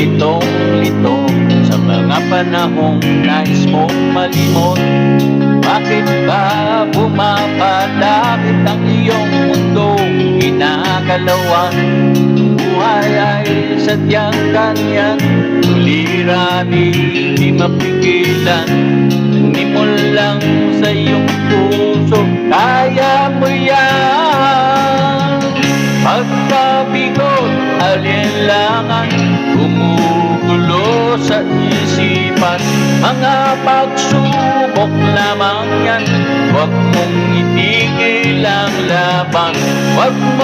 litong-lito sa mga panahong nais mong malimot. Bakit ba bumapadakit ang iyong mundo? Kinakalawan, buhay ay sadyang ganyan. Suliranin, di mapigilan. Nimol lang sa iyong puso, kaya mo yan. Pagkabigot, alinlangan, gumugulo sa isipan. Mga pagsubok lamang yan, huwag mong itigil ang laban. Huwag